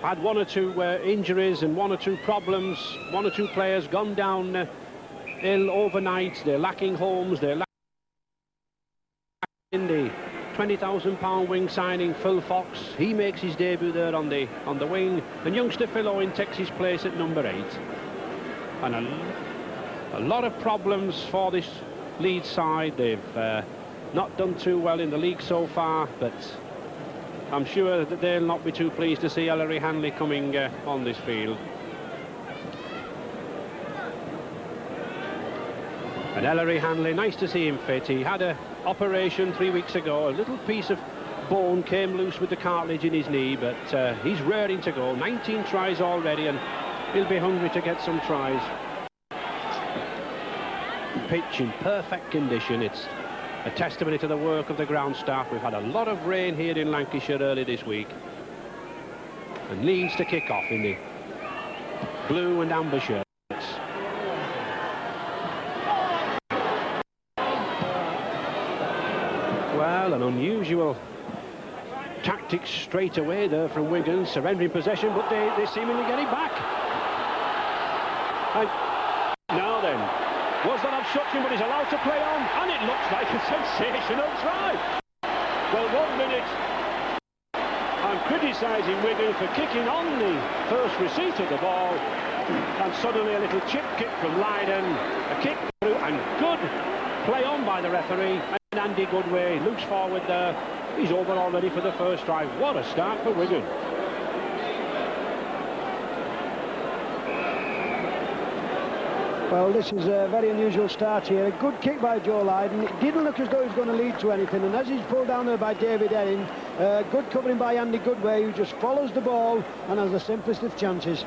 had one or two injuries and one or two problems. One or two players gone down ill overnight. They're lacking Holmes. They're lacking in the £20,000 wing signing Phil Fox. He makes his debut there on the wing, and youngster Phil Owen takes his place at number 8. And a lot of problems for this Leeds side. They've not done too well in the league so far, but I'm sure that they'll not be too pleased to see Ellery Hanley coming on this field. And Ellery Hanley, nice to see him fit. He had an operation 3 weeks ago. A little piece of bone came loose with the cartilage in his knee, but he's raring to go. 19 tries already, and he'll be hungry to get some tries. Pitch in perfect condition. It's a testimony to the work of the ground staff. We've had a lot of rain here in Lancashire early this week. And Leeds to kick off in the blue and amber shirts. Well, an unusual tactics straight away there from Wigan, surrendering possession, but they seemingly get it back. And now then, was that obstruction, but he's allowed to play on, and it looks like a sensational try. Well, 1 minute, I'm criticising Wigan for kicking on the first receipt of the ball, and suddenly a little chip kick from Leiden, a kick through, and good play on by the referee. And Andy Goodway, loose forward there. He's over already for the first try. What a start for Wigan. Well, this is a very unusual start here. A good kick by Joe Leiden. It didn't look as though he was going to lead to anything, and as he's pulled down there by David Erin, good covering by Andy Goodway, who just follows the ball and has the simplest of chances.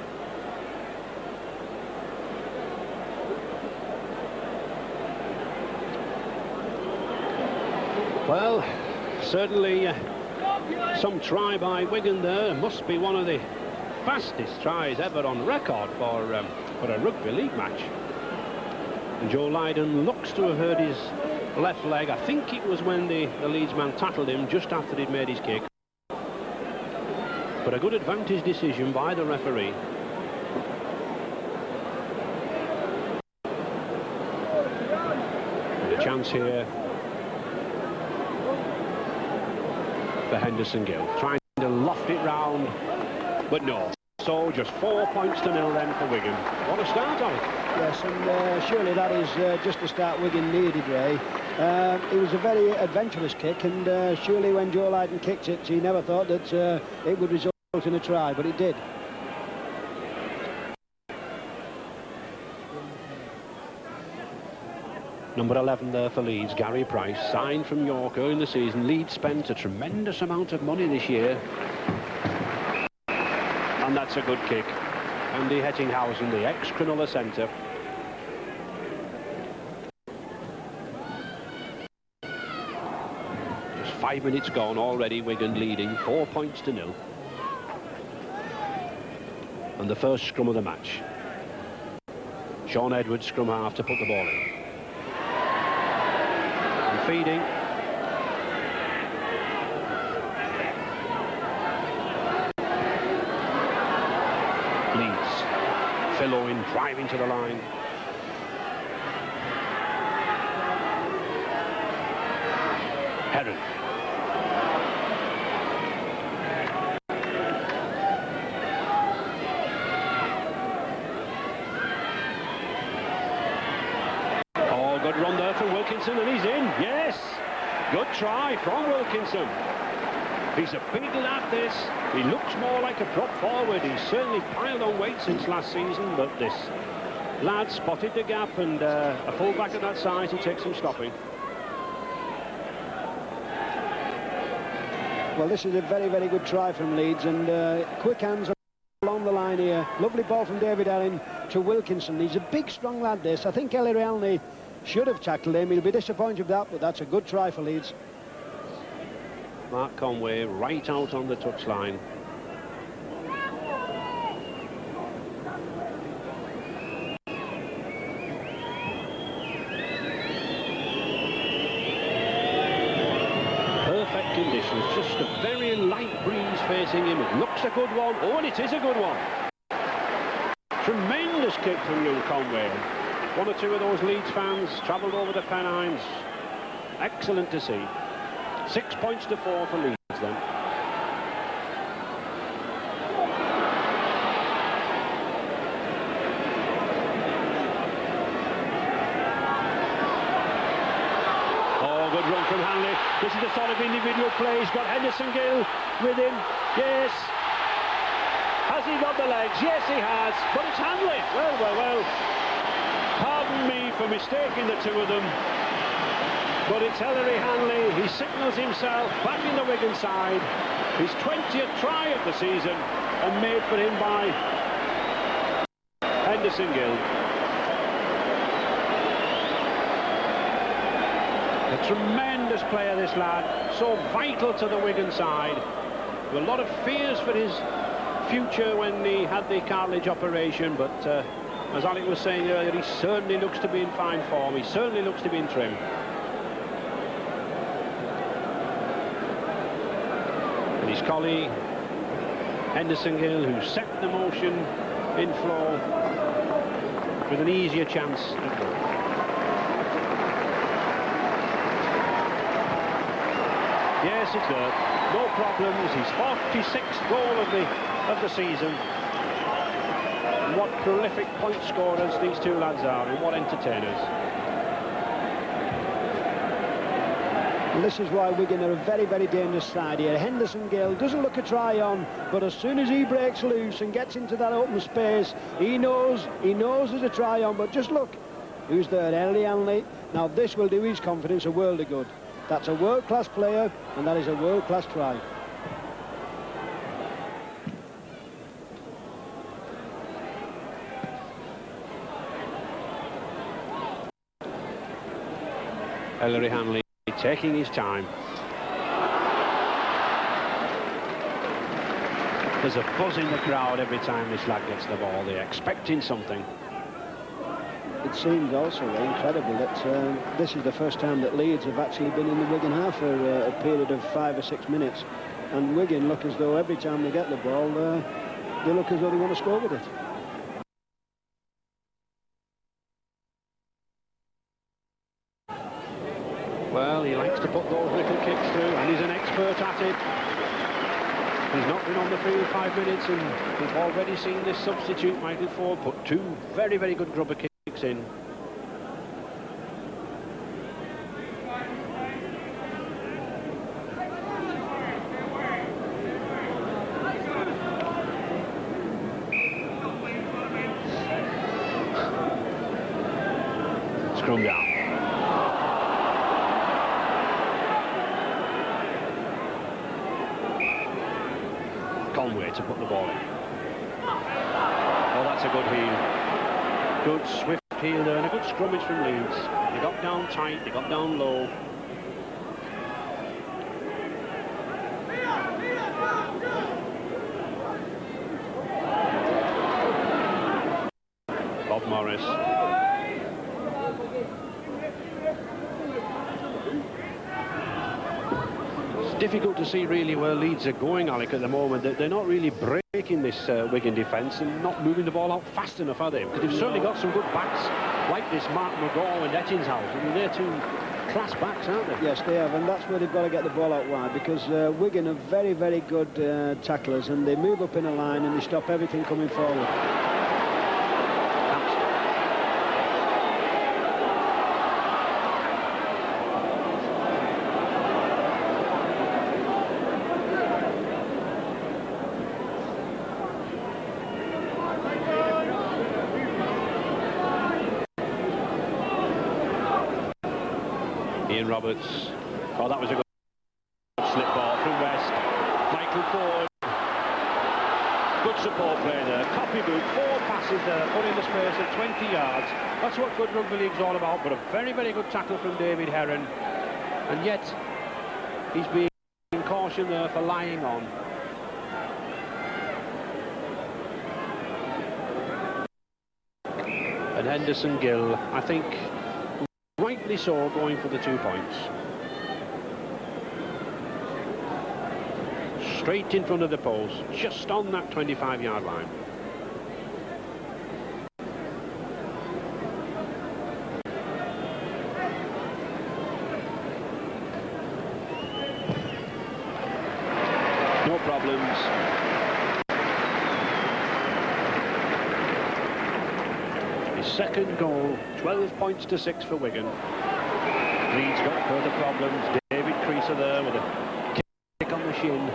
Well, certainly some try by Wigan there. Must be one of the fastest tries ever on record for a rugby league match. And Joe Leiden looks to have hurt his left leg. I think it was when the Leeds man tackled him just after he'd made his kick. But a good advantage decision by the referee. And a chance here for Henderson Gill, trying to loft it round, but no. So just 4 points to 0 then for Wigan. What a start on it. Yes, and surely that is just the start Wigan needed, Ray. It was a very adventurous kick, and surely when Joe Leiden kicked it, he never thought that it would result in a try, but it did. Number 11 there for Leeds, Gary Price, signed from York early in the season. Leeds spent a tremendous amount of money this year. And that's a good kick. Andy Hettinghausen, the ex-Cronulla centre. Just 5 minutes gone already, Wigan leading 4 points to 0. And the first scrum of the match. Sean Edwards, scrum half, to put the ball in. And feeding. Phil Owen driving to the line. Heron. Oh, good run there from Wilkinson, and he's in. Yes, good try from Wilkinson. He's a big lad, this. He looks more like a prop forward. He's certainly piled on weight since last season, but this lad spotted the gap, and a full-back of that size, he takes some stopping. Well, this is a very, very good try from Leeds, and quick hands along the line here. Lovely ball from David Allen to Wilkinson. He's a big, strong lad, this. I think Ellery Hanley should have tackled him. He'll be disappointed with that, but that's a good try for Leeds. Mark Conway right out on the touchline. Perfect conditions, just a very light breeze facing him. It looks a good one. Oh, and it is a good one. Tremendous kick from Luke Conway. One or two of those Leeds fans travelled over the Pennines. Excellent to see. 6 points to 4 for Leeds then. Oh, good run from Hanley. This is the sort of individual play. He's got Henderson Gill with him. Yes. Has he got the legs? Yes, he has. But it's Hanley. Well, well, well. Pardon me for mistaking the two of them. But it's Ellery Hanley. He signals himself back in the Wigan side. His 20th try of the season, and made for him by Henderson Gill. A tremendous player, this lad. So vital to the Wigan side. With a lot of fears for his future when he had the cartilage operation, but as Alec was saying earlier, he certainly looks to be in fine form. He certainly looks to be in trim. And his colleague Henderson Gill, who set the motion in flow with an easier chance at goal. Yes, it's there. No problems. His 46th goal of the season. And what prolific point scorers these two lads are, and what entertainers. And this is why Wigan are a very, very dangerous side here. Henderson Gill doesn't look a try on, but as soon as he breaks loose and gets into that open space, he knows there's a try on. But just look, who's there? Ellery Hanley. Now this will do his confidence a world of good. That's a world-class player, and that is a world-class try. Ellery Hanley taking his time. There's a buzz in the crowd every time this lad gets the ball. They're expecting something. It seems also incredible that this is the first time that Leeds have actually been in the Wigan half for a period of 5 or 6 minutes. And Wigan look as though every time they get the ball, they look as though they want to score with it. Well, he likes to put those little kicks through, and he's an expert at it. He's not been on the field 5 minutes, and we've already seen this substitute, Michael Ford, put 2 very, very good grubber kicks in. Scrum down. Conway to put the ball in. Oh, that's a good heel. Good swift heel there, and a good scrummage from Leeds. They got down tight, they got down low. Bob Morris. Difficult to see really where Leeds are going, Alec, at the moment. They're not really breaking this Wigan defence and not moving the ball out fast enough, are they? Because they've certainly got some good backs like this Mark McGaw and Ettingshouse. I mean, they're 2 class backs, aren't they? Yes, they have, and that's where they've got to get the ball out wide, because Wigan are very, very good tacklers, and they move up in a line and they stop everything coming forward. Ian Roberts. Oh, that was a good slip ball from West. Michael Ford. Good support play there. Copy boot, 4 passes there, put in the space of 20 yards. That's what good rugby league's all about. But a very, very good tackle from David Heron. And yet, he's being cautioned there for lying on. And Henderson Gill, I think, rightly so, going for the 2 points. straight in front of the post, just on that 25-yard line. No problems. His second goal, 12 points to 6 for Wigan. Leeds got further problems. David Creaser there with a kick on the shin.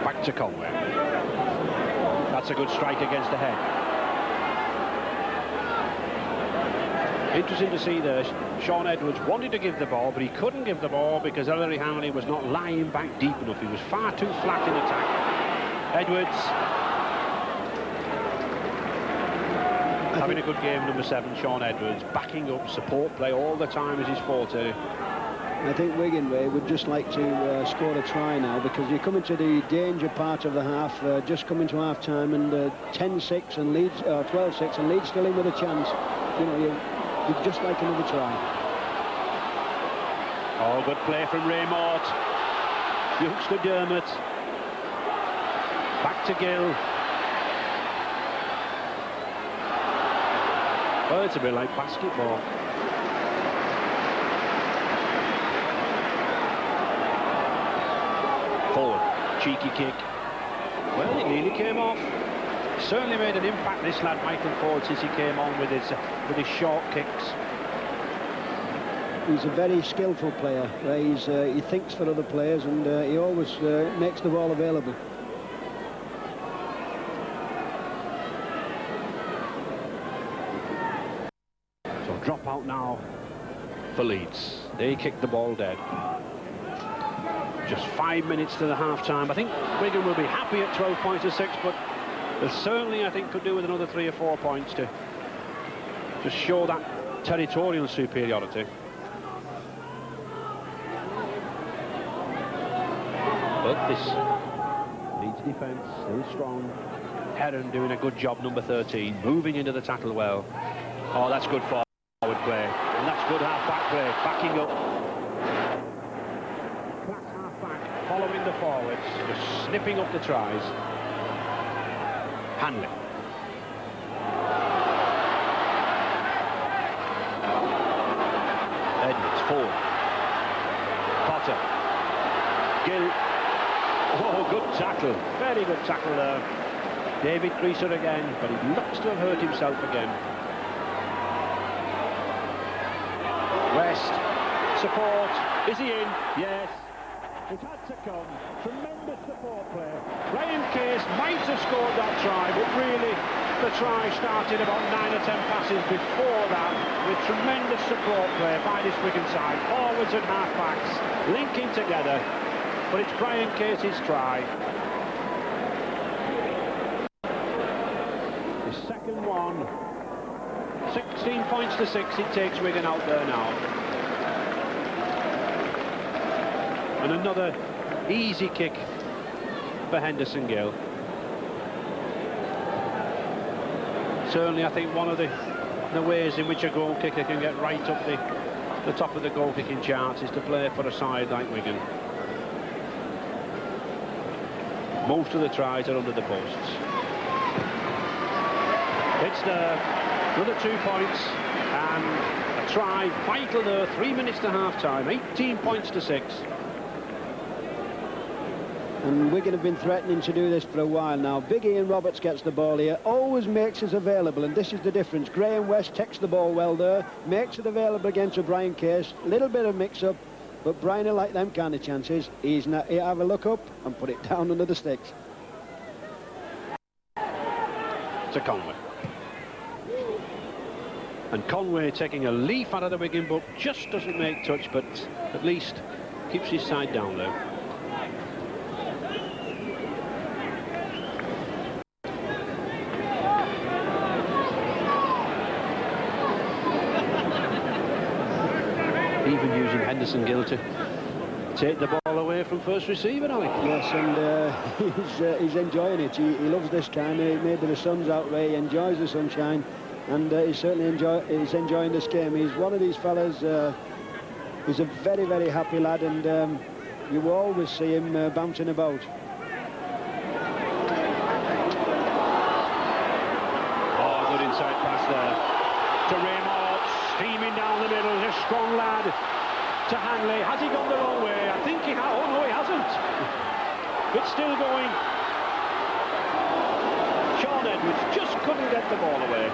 Back to Conway. That's a good strike against the head. Interesting to see there, Shaun Edwards wanted to give the ball, but he couldn't give the ball because Ellery Hanley was not lying back deep enough. He was far too flat in attack. Edwards having a good game, number 7, Shaun Edwards, backing up, support play all the time is his forte. I think Wigan would just like to score a try now, because you're coming to the danger part of the half, just coming to half time, and 10-6 and Leeds, 12-6 and Leeds still in with a chance. You know, you'd just like another try. Oh, good play from Raymort. Youngster Dermot. Back to Gill. Well, it's a bit like basketball. Forward, cheeky kick. Well, it nearly came off. Certainly made an impact, this lad Michael Ford, since he came on with his short kicks. He's a very skillful player. He thinks for other players, and he always makes the ball available. So drop out now for Leeds. They kicked the ball dead. Just 5 minutes to the half-time. I think Wigan will be happy at 12 points to 6, but they certainly, I think, could do with another 3 or 4 points to just show that territorial superiority. But this Leeds defence still strong. Heron doing a good job, number 13, moving into the tackle well. Oh, that's good forward play, and that's good half-back play, backing up. Class half-back, following the forwards, just snipping up the tries. Hanley. Edwards forward. Potter. Gill. Oh, good tackle. Very good tackle there. David Creaser again, but he looks to have hurt himself again. West. Support. Is he in? Yes. It had to come. Tremendous support play. Brian Case might have scored that try, but really the try started about 9 or 10 passes before that, with tremendous support play by this Wigan side. Forwards and half-backs linking together, but it's Brian Case's try. His second one. 16 points to 6, it takes Wigan out there now. And another easy kick for Henderson Gill. Certainly, I think one of the ways in which a goal kicker can get right up the top of the goal kicking charts is to play for a side like Wigan. Most of the tries are under the posts. It's another 2 points and a try, vital there. 3 minutes to half time, 18 points to 6. And Wigan have been threatening to do this for a while now. Big Ian Roberts gets the ball here, always makes us available, and this is the difference. Graham West takes the ball well there, makes it available again to Brian Case. Little bit of mix-up, but Brian will like them kind of chances. He'll have a look up and put it down under the sticks. To Conway. And Conway taking a leaf out of the Wigan book, just doesn't make touch, but at least keeps his side down there. Even using Henderson Gill to take the ball away from first receiver, Alec. Yes, and he's enjoying it. He loves this time. He made the sun's out way. He enjoys the sunshine, and he's certainly enjoying this game. He's one of these fellas. He's a very, very happy lad, and you will always see him bouncing about. Oh, good inside pass there to Raymond, steaming down the middle. He's a strong lad. To Hanley. Has he gone the wrong way? I think he has. Oh, no, he hasn't. It's still going. Sean Edwards just couldn't get the ball away.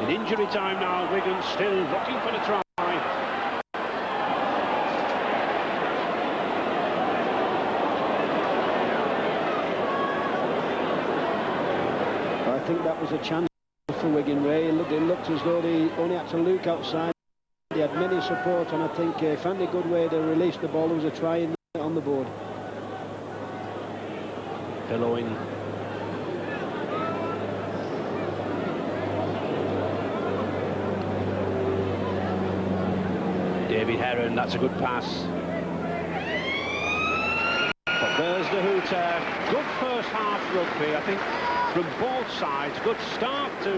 In injury time now, Wigan still looking for the try. I think that was a chance for Wigan, Ray. It looked as though they only had to look outside. He had many support, and I think found a good way to release the ball. There was a try on the board. Billowing. David Heron, that's a good pass. But there's the hooter. Good first half rugby, I think, from both sides. Good start to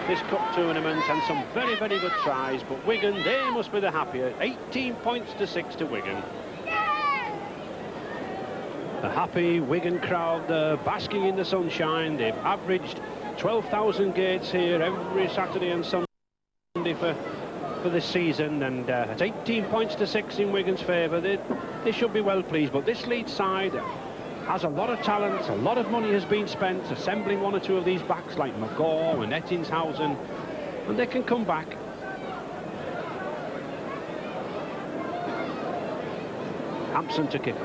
this cup tournament, and some very, very good tries. But Wigan, they must be the happier. 18 points to 6 to Wigan. The happy Wigan crowd, basking in the sunshine. They've averaged 12,000 gates here every Saturday and Sunday for this season, and it's 18 points to 6 in Wigan's favour. They should be well pleased, but this Leeds side has a lot of talent. A lot of money has been spent assembling one or two of these backs like McGaw and Ettingshausen, and they can come back. Hampson to kick.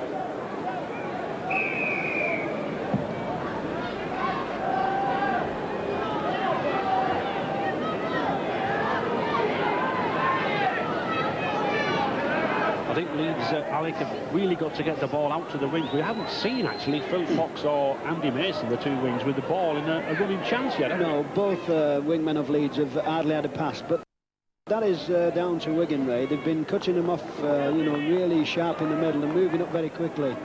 I think Leeds, Alec, have really got to get the ball out to the wings. We haven't seen, actually, Phil Fox or Andy Mason, the two wings, with the ball in a running chance yet. No, both wingmen of Leeds have hardly had a pass, but that is down to Wigan, Ray. They've been cutting them off, you know, really sharp in the middle and moving up very quickly.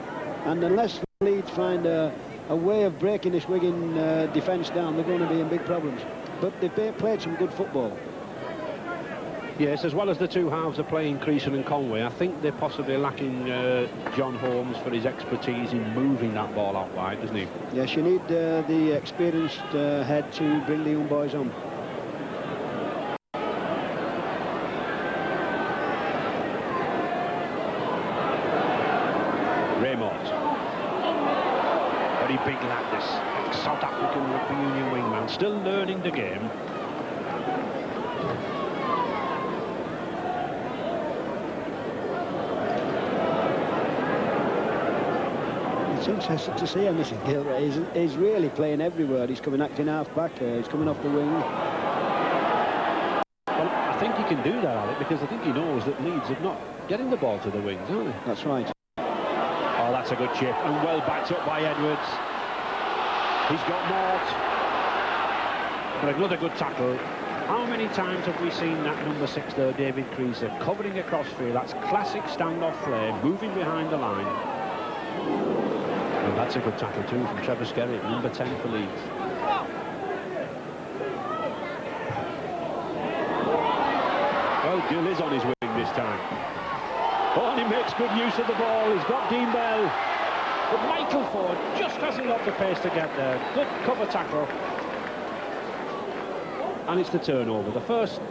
And unless Leeds find a way of breaking this Wigan defence down, they're going to be in big problems. But they've played some good football. Yes, as well as the two halves are playing Creason and Conway, I think they're possibly lacking John Holmes for his expertise in moving that ball out wide, doesn't he? Yes, you need the experienced head to bring the young boys on. Raymond. Very big lad, this South African Rugby Union wingman, still learning the game. It's interesting to see Emerson Gill. He's really playing everywhere. He's coming acting half-back, he's coming off the wing. Well, I think he can do that, Alec, because I think he knows that Leeds are not getting the ball to the wings, aren't they? That's right. Oh, that's a good chip, and well backed up by Edwards. He's got Mort. But another good tackle. How many times have we seen that number 6 there, David Creaser, covering across field? That's classic standoff play, moving behind the line. And that's a good tackle too from Trevor Skerritt, number 10 for Leeds. Well, Gill is on his wing this time. Oh, and he makes good use of the ball. He's got Dean Bell. But Michael Ford just hasn't got the pace to get there. Good cover tackle. And it's the turnover. The first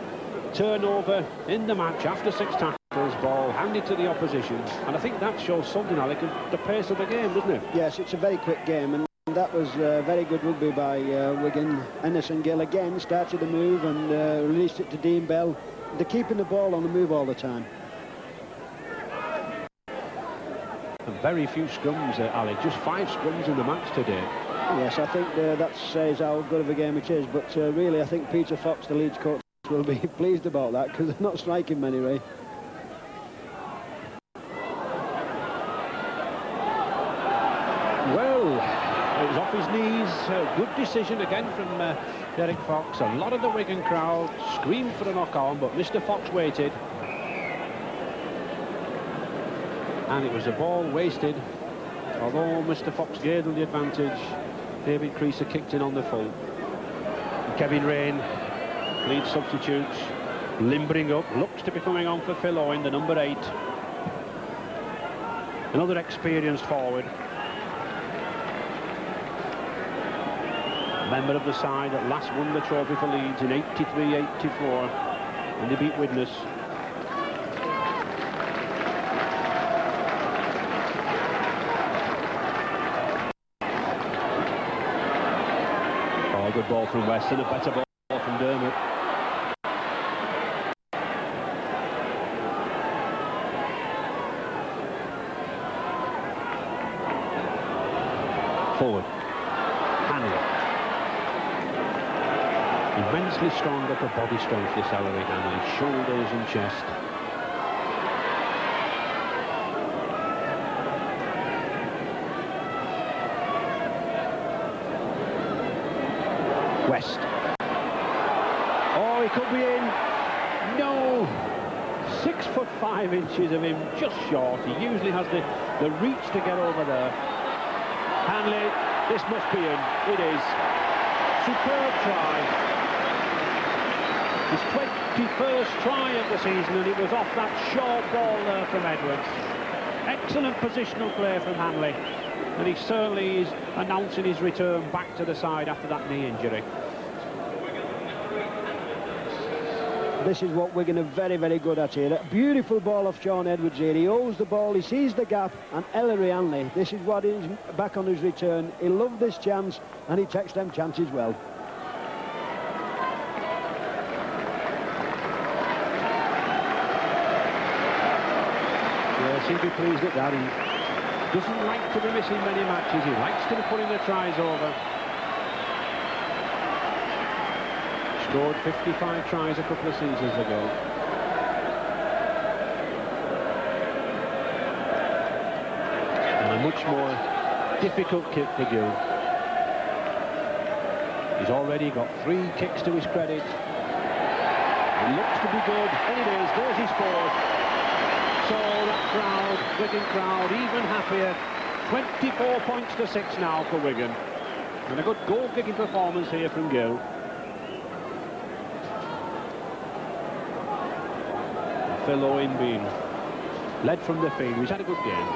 turnover in the match after 6 tackles. Ball handed to the opposition, and I think that shows something, Alec, of the pace of the game, doesn't it? Yes, it's a very quick game, and that was very good rugby by Wigan. Emerson Gill again started the move and released it to Dean Bell. They're keeping the ball on the move all the time. And very few scrums, Alec, just 5 scrums in the match today. Yes, I think that says how good of a game it is, but really I think Peter Fox, the Leeds coach, will be pleased about that, because they're not striking many, Ray. Well, it was off his knees. Good decision again from Derek Fox. A lot of the Wigan crowd screamed for a knock-on, but Mr. Fox waited. And it was a ball wasted. Although Mr. Fox gave them the advantage, David Creaser kicked in on the full. And Kevin Rain, Leeds substitutes, limbering up, looks to be coming on for Phil Owen, the number 8. Another experienced forward. Member of the side that last won the trophy for Leeds in 83-84, and they beat Widnes. Oh, good ball from West and a better ball from Dermot. Forward. Hanley. Immensely strong upper body strength, this Ellery Hanley. Shoulders and chest. West. Oh, he could be in. No. 6'5" of him, just short. He usually has the reach to get over there. Hanley, this must be in. It is. Superb try. His 21st try of the season, and it was off that short ball there from Edwards. Excellent positional play from Hanley, and he certainly is announcing his return back to the side after that knee injury. This is what Wigan are very, very good at here. A beautiful ball off Sean Edwards here. He owes the ball, he sees the gap, and Ellery Hanley, this is what is back on his return. He loved this chance, and he takes them chances well. Yes, he'll be pleased at that. He doesn't like to be missing many matches. He likes to be putting the tries over. Scored 55 tries a couple of seasons ago. And a much more difficult kick for Gill. He's already got 3 kicks to his credit. He looks to be good, and it is. There's his fourth. So that crowd, Wigan crowd, even happier. 24 points to 6 now for Wigan. And a good goal-kicking performance here from Gill. Phil Owen being led from the field. He's had a good game.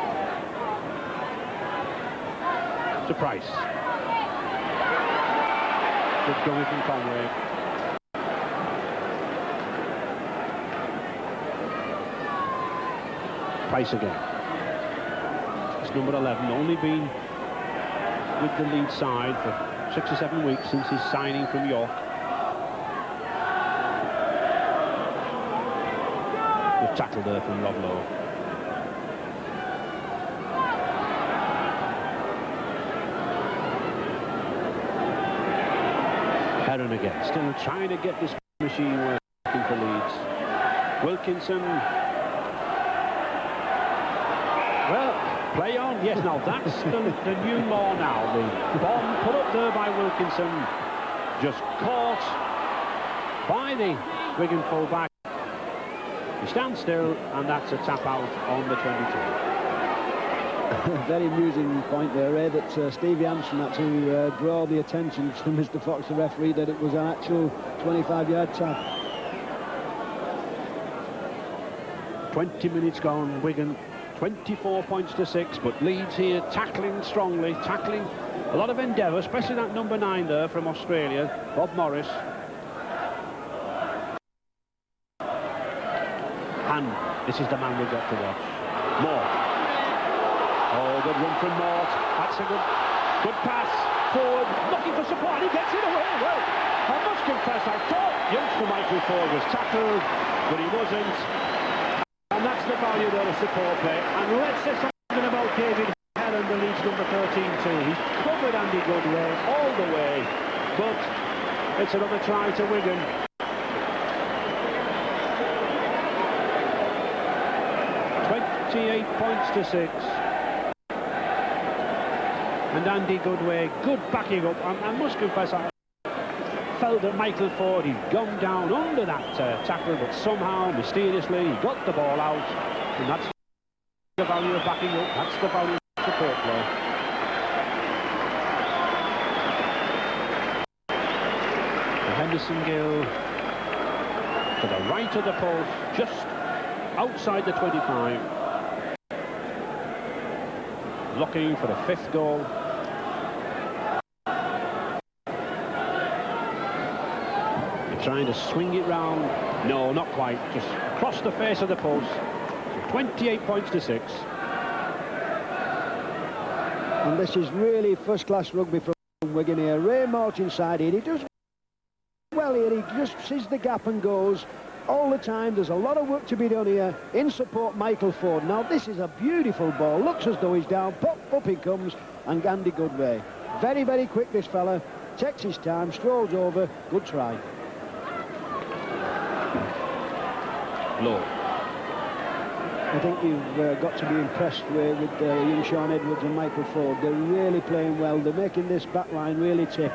To Price. Good going from Conway. Price again. It's number 11. Only been with the Leeds side for 6 or 7 weeks since his signing from York. Tackle there from Rob Lowe. Heron again, still trying to get this machine working for Leeds. Wilkinson. Well, play on. Yes, now that's the new law now. The bomb put up there by Wilkinson, just caught by the Wigan full-back. He stands still, and that's a tap out on the 22. Very amusing point there, Ray, that Stevie Hampson had to draw the attention to Mr. Fox, the referee, that it was an actual 25-yard tap. 20 minutes gone, Wigan 24 points to 6, but Leeds here tackling strongly, tackling a lot of endeavour, especially that number 9 there from Australia, Bob Morris. And this is the man we've got to watch. Moore. Oh, good run from Moore. That's a good pass forward, looking for support. He gets it away. Well, I must confess, I thought youngster Michael Ford was tackled, but he wasn't. And that's the value there of support play. And let's say something about David Heron, the Leeds number 13 too. He's covered Andy Goodway all the way, but it's another try to Wigan. 28 points to 6. And Andy Goodway, good backing up. I must confess, I felt that Michael Ford, he'd gone down under that tackle, but somehow, mysteriously, he got the ball out, and that's the value of backing up. That's the value of support play. Henderson Gill to the right of the post, just outside the 25. Looking for the 5th goal. They're trying to swing it round. No, not quite. Just across the face of the post. 28 points to 6. And this is really first-class rugby from Wigan here. Ray March inside here. He does well here. He just sees the gap and goes all the time. There's a lot of work to be done here in support Michael Ford. Now this is a beautiful ball. Looks as though he's down. Pop, up he comes. And Gandhi Goodway. Very, very quick this fella. Takes his time, strolls over. Good try. Low. I think you've got to be impressed with young Sean Edwards and Michael Ford. They're really playing well. They're making this back line really tick.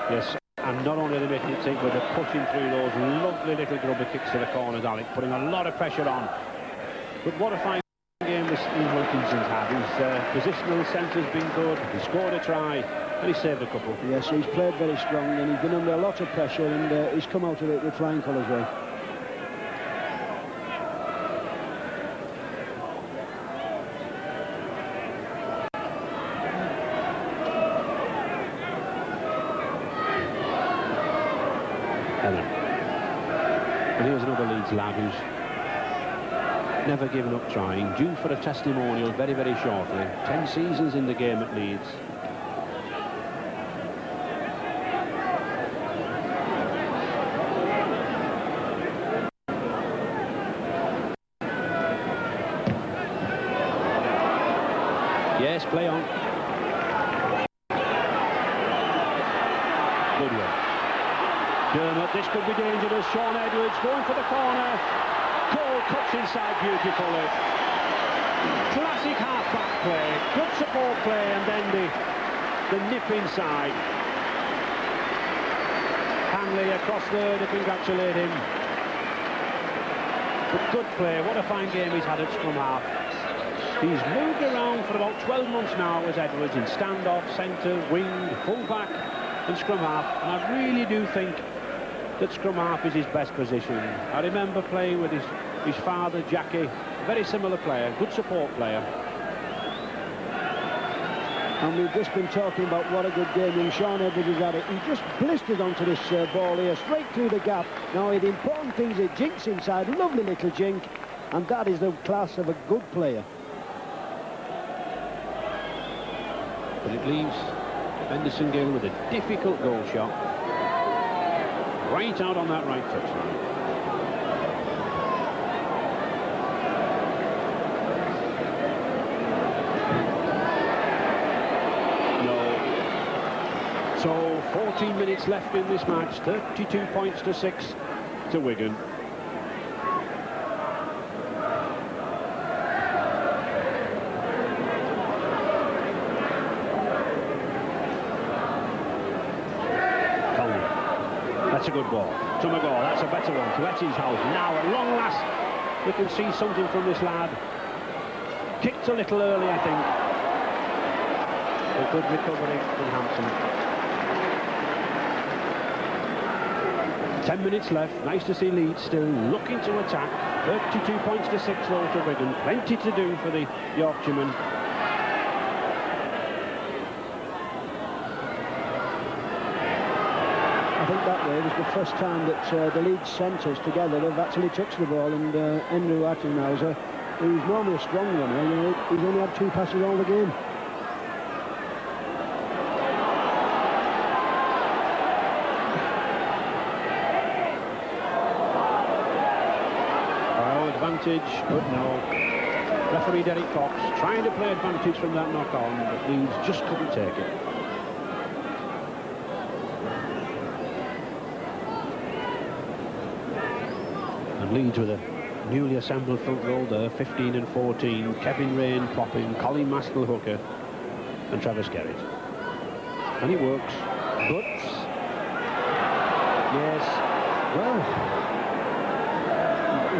Yes, and not only are they making it tick, but they're pushing through those lovely little grubber kicks to the corners, Alec, putting a lot of pressure on. But what a fine game this Ian Wilkinson's had. His positional sense has been good. He scored a try, and he saved a couple. Yes, he's played very strong, and he's been under a lot of pressure, and he's come out of it with flying colours there. And here's another Leeds lad who's never given up trying, due for a testimonial very, very shortly. 10 seasons in the game at Leeds. Yes, play on. Good one. Dermot, this could be dangerous. Sean Edwards going for the corner. Cole cuts inside beautifully. Classic half-back play. Good support play, and then the nip inside. Hanley across there to congratulate him. But good play. What a fine game he's had at scrum half. He's moved around for about 12 months now as Edwards in standoff, centre, wing, full-back and scrum half. And I really do think that scrum half is his best position. I remember playing with his father, Jackie, a very similar player, good support player. And we've just been talking about what a good game young Sean Edwards has had it. He just blistered onto this ball here, straight through the gap. Now the important thing is it jinks inside, lovely little jink, and that is the class of a good player. But it leaves Henderson Gill with a difficult goal shot. Right out on that right touchline. No. So 14 minutes left in this match. 32 points to 6 to Wigan. That's a good ball. To McGaw, that's a better one. To Etty's house. Now, at long last, we can see something from this lad. Kicked a little early, I think. A good recovery from Hampson. 10 minutes left. Nice to see Leeds still looking to attack. 32 points to 6 though to Wigan. Plenty to do for the Yorkshiremen. I think that way was the first time that the Leeds centres together have actually touched the ball, and Andrew Attenhauser, who's normally a strong runner, he's only had 2 passes all the game. Well, advantage, but no. Referee Derek Fox trying to play advantage from that knock on, but Leeds just couldn't take it. Leeds with a newly assembled front row there, 15 and 14. Kevin Rain popping, Colin Maskell hooker, and Travis Gerrard. And he works, but yes, Well,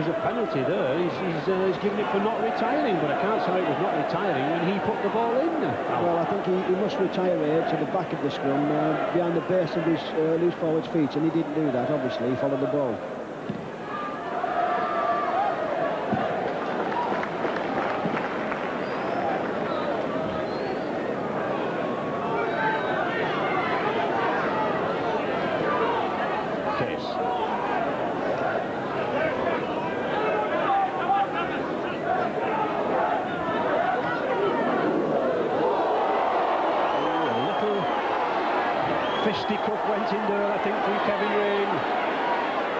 was a penalty there. He's given it for not retiring, but I can't say it was not retiring when he put the ball in. Well, I think he must retire here to the back of the scrum, behind the base of his loose forward's feet, and he didn't do that, obviously. He followed the ball. Fisticuff went in there, I think, through Kevin Rain.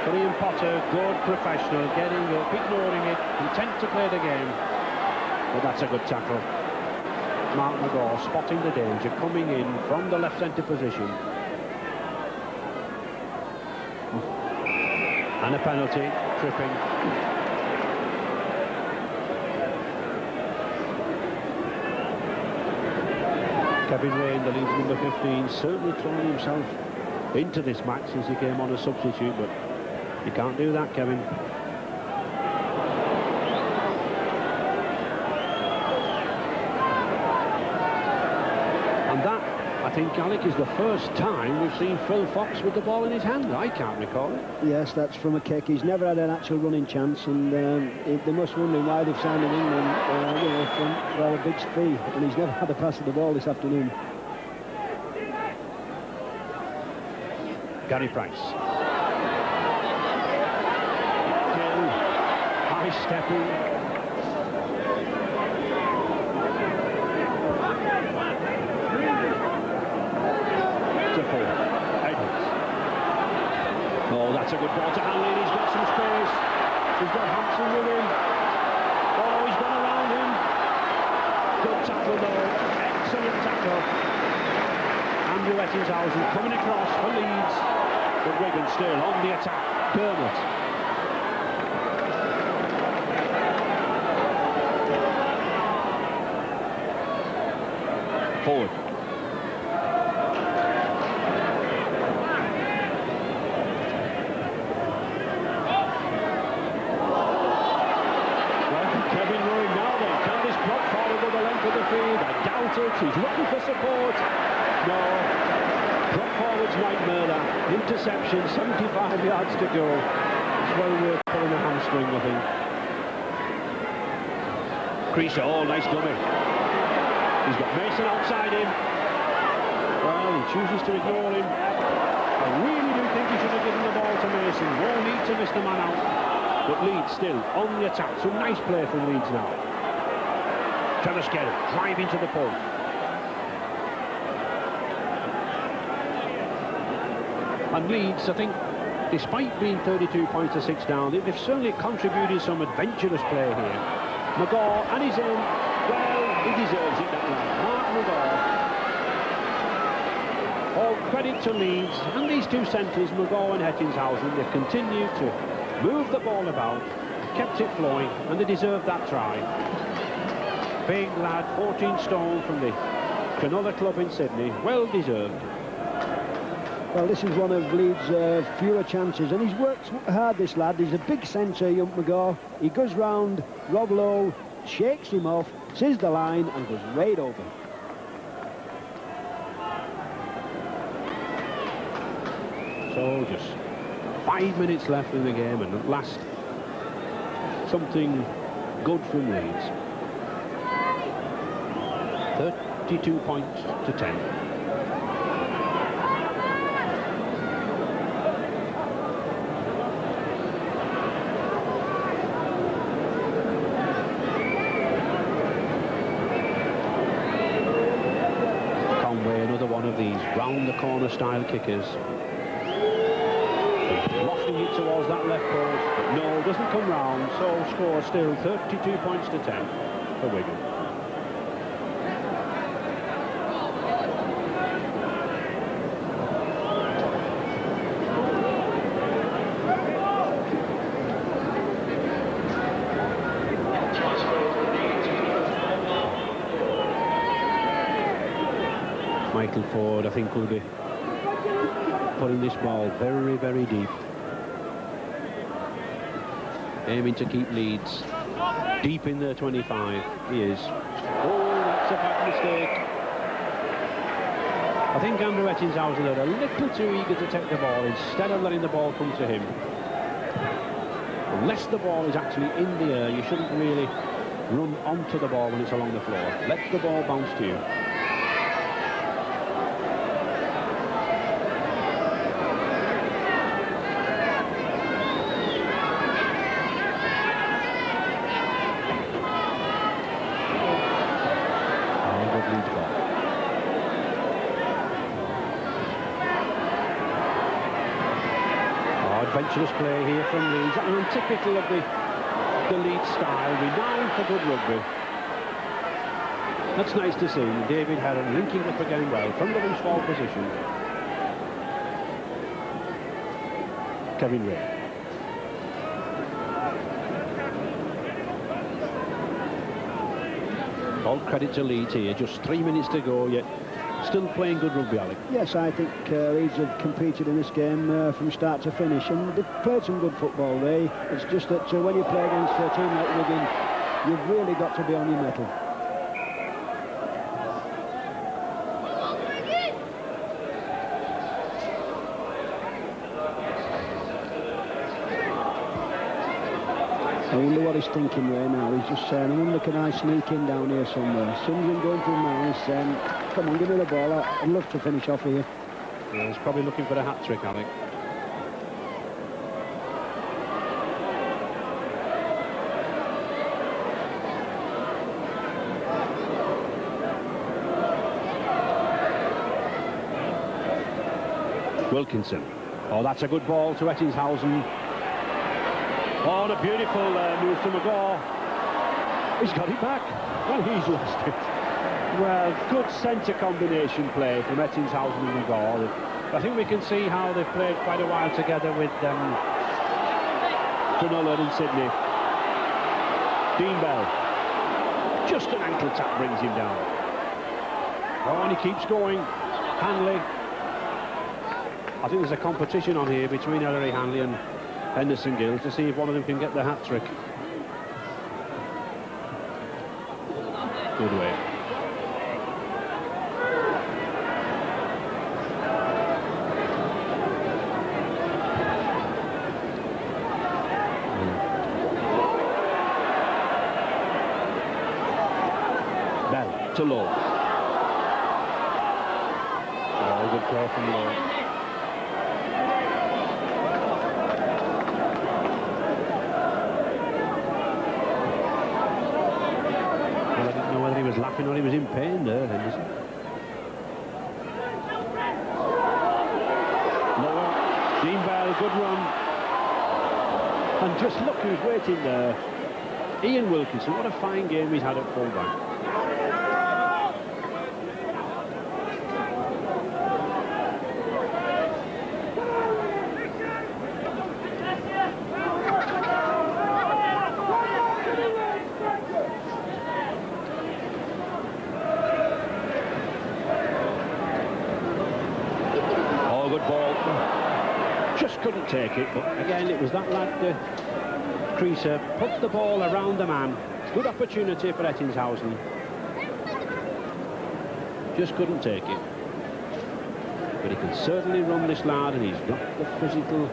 But Ian Potter, good professional, getting up, ignoring it, content to play the game. But that's a good tackle. Mark McGaw spotting the danger, coming in from the left centre position. And a penalty, tripping. Kevin Rain, the Leeds number 15, certainly throwing himself into this match since he came on as substitute, but you can't do that, Kevin. And that, I think, Alec, is the first time we've seen Phil Fox with the ball in his hand. I can't recall it. Yes, that's from a kick. He's never had an actual running chance, and they must wonder why they've signed him in, for a big fee, and he's never had a pass of the ball this afternoon. Gary Price. High stepping. Oh, that's a good ball to Hanley. He's got some space. He's got Hampson with him. Oh, he's gone around him. Good tackle, though. Excellent tackle. Andrew Ettingshausen coming across for Leeds. But Wigan still on the attack. Dermot. Forward. He's looking for support. No. Drop forwards nightmare that. Interception, 75 yards to go. It's well worth pulling a hamstring, I think. Creaser, oh, nice dummy. He's got Mason outside him. Well, he chooses to ignore him. I really do think he should have given the ball to Mason. No need to miss the man out. But Leeds still on the attack. Some nice play from Leeds now. Travis Gerrard drive into the post. And Leeds, I think, despite being 32 points to 6 down, they've certainly contributed some adventurous play here. McGaw, and he's in. Well, he deserves it, that lad. Mark McGaw. All credit to Leeds and these two centres, McGaw and Ettingshausen. They've continued to move the ball about, kept it flowing, and they deserve that try. Big lad, 14 stone from another club in Sydney. Well deserved. Well, this is one of Leeds' fewer chances, and he's worked hard, this lad. He's a big centre, young McGaw. He goes round, Rob Lowe shakes him off, sees the line, and goes right over. So just 5 minutes left in the game, and at last something good from Leeds. 32 points to 10. Round the corner style kickers, lofting it towards that left post, but no, doesn't come round, so score still 32 points to 10 for Wigan. Michael Ford, I think, will be putting this ball very, very deep. aiming to keep Leeds deep in their 25. He is. Oh, that's a bad mistake. I think Andrew Ettingshausen are a little too eager to take the ball instead of letting the ball come to him. Unless the ball is actually in the air, you shouldn't really run onto the ball when it's along the floor. Let the ball bounce to you. Adventurous play here from Leeds, and typical of the Leeds style, renowned for good rugby. That's nice to see. David Heron linking up again well from the loose ball position. Kevin Ray. All credit to Leeds here, just 3 minutes to go, yet still playing good rugby, Alec. Yes, I think Leeds have competed in this game from start to finish, and they've played some good football, Ray. It's just that when you play against a team like Wigan, you've really got to be on your mettle. I wonder what he's thinking right now. He's just saying, I wonder, can I sneak in down here somewhere? Something going through now. He's saying, come on, give me the ball. I'd love to finish off here. Yeah, he's probably looking for a hat-trick, Alec. Wilkinson. Oh, that's a good ball to Ettingshausen. Oh, and a beautiful move to McGaw. He's got it back, and he's lost it. Well, good centre combination play from Ettingshausen and McGaw. I think we can see how they've played quite a while together with Cronulla and Sydney. Dean Bell. Just an ankle tap brings him down. Oh, and he keeps going. Hanley. I think there's a competition on here between Ellery Hanley and Henderson Gill to see if one of them can get the hat-trick. Good way. Bell to Lowe. Oh, good throw from Lowe. Laughing or he was in pain there, Henderson. Lower, Dean Bell, good run. And just look who's waiting there. Ian Wilkinson, what a fine game he's had at fullback. Couldn't take it, but again it was that lad, Creaser, puts the ball around the man. Good opportunity for Ettingshausen. Just couldn't take it. But he can certainly run, this lad, and he's got the physical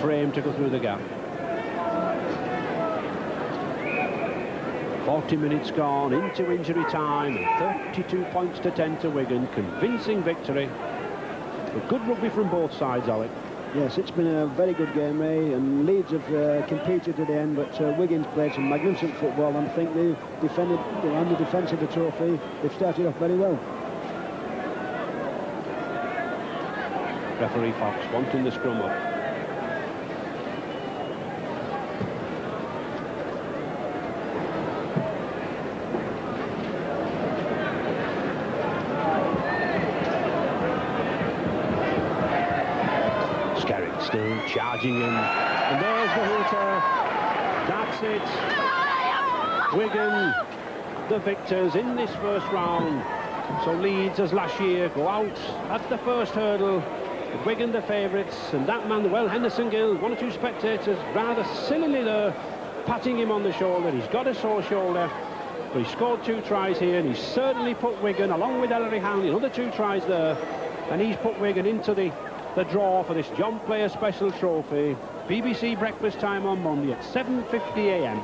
frame to go through the gap. 40 minutes gone into injury time, and 32 points to 10 to Wigan. Convincing victory. But good rugby from both sides, Alec. Yes, it's been a very good game, Ray, and Leeds have competed to the end, but Wigan's played some magnificent football, and I think they've defended, on the defence of the trophy, they've started off very well. Referee Fox wanting the scrum up. Still charging in, and there's the hooter. That's it. Wigan, the victors in this first round. So Leeds, as last year, go out at the first hurdle Wigan the favourites, and that man, well, Henderson Gill, one or two spectators rather sillily there, patting him on the shoulder. He's got a sore shoulder, but he scored 2 tries here, and he's certainly put Wigan, along with Ellery Hanley, another 2 tries there, and he's put Wigan into the draw for this John Player Special Trophy. BBC breakfast time on Monday at 7:50 a.m.